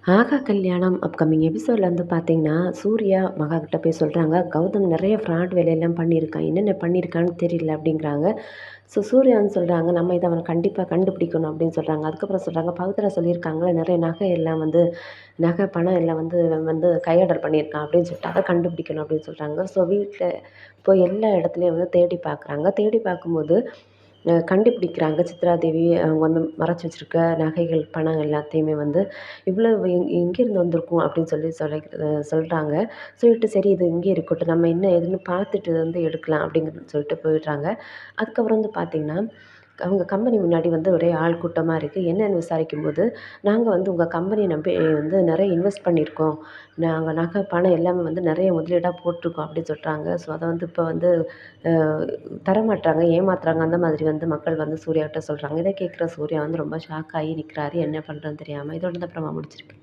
ஆகா கல்யாணம் அப்கமிங் எபிசோட்ல வந்து பார்த்தீங்கன்னா, சூர்யா மகா கிட்ட போய் சொல்றாங்க, "கௌதம் நெறைய ஃப்ராட் வேலையெல்லாம் பண்ணியிருக்கான். என்னென்ன பண்ணியிருக்கான்னு தெரியல" அப்படிங்கிறாங்க. சூர்யா வந்து சொல்றாங்க, "நம்ம இத அவன கண்டிப்பா கண்டுபிடிக்கணும்" அப்படின்னு சொல்றாங்க. அதுக்கப்புறம் சொல்றாங்க, "பவித்ரா சொல்லியிருக்காங்கல்ல, நெறைய நகை எல்லாம் வந்து நகை, பணம் எல்லாம் வந்து வந்து கையாடல் பண்ணியிருக்கான்" அப்படின்னு சொல்லிட்டு, "அத கண்டுபிடிக்கணும்" அப்படின்னு சொல்றாங்க. வீட்ல போய் எல்லா இடத்துலயும் வந்து தேடி பார்க்குறாங்க. தேடி பார்க்கும்போது கண்டுபிடிக்கிறாங்க. சித்ரா தேவி அவங்க வந்து மறைச்சு வச்சிருக்க நகைகள், பணம் எல்லாத்தையுமே வந்து, "இவ்வளவு எங்கேருந்து வந்திருக்கும்?" அப்படின்னு சொல்றாங்க. சொல்லிட்டு, "சரி இது இங்கேயே இருக்கட்டும். நம்ம என்ன ஏதுன்னு பார்த்துட்டு வந்து எடுக்கலாம்." அப்படிங்கிறது சொல்லிட்டு போயிடுறாங்க. அதுக்கப்புறம் வந்து பார்த்தீங்கன்னா, அவங்க கம்பெனி முன்னாடி வந்து ஒரே ஆள் கூட்டமா இருக்கு. என்னன்னு விசாரிக்கும்போது, "நாங்க வந்து உங்க கம்பெனிய நம்பி வந்து நெறைய இன்வெஸ்ட் பண்ணியிருக்கோம். நாங்க நகை, பணம் எல்லாமே வந்து நெறைய முதலீடா போட்டுருக்கோம்." அப்படின்னு சொல்றாங்க. அத வந்து இப்ப வந்து அ தரமாட்றாங்க, ஏமாத்துறாங்க. அந்த மாதிரி வந்து மக்கள் வந்து சூர்யாகிட்ட சொல்றாங்க. இத கேட்குற சூர்யா வந்து ரொம்ப ஷாக் ஆகி நிக்கிறாரு. என்ன பண்றதுன்னு தெரியாம. இதோட இந்த ப்ரோமோ முடிஞ்சிருக்கு.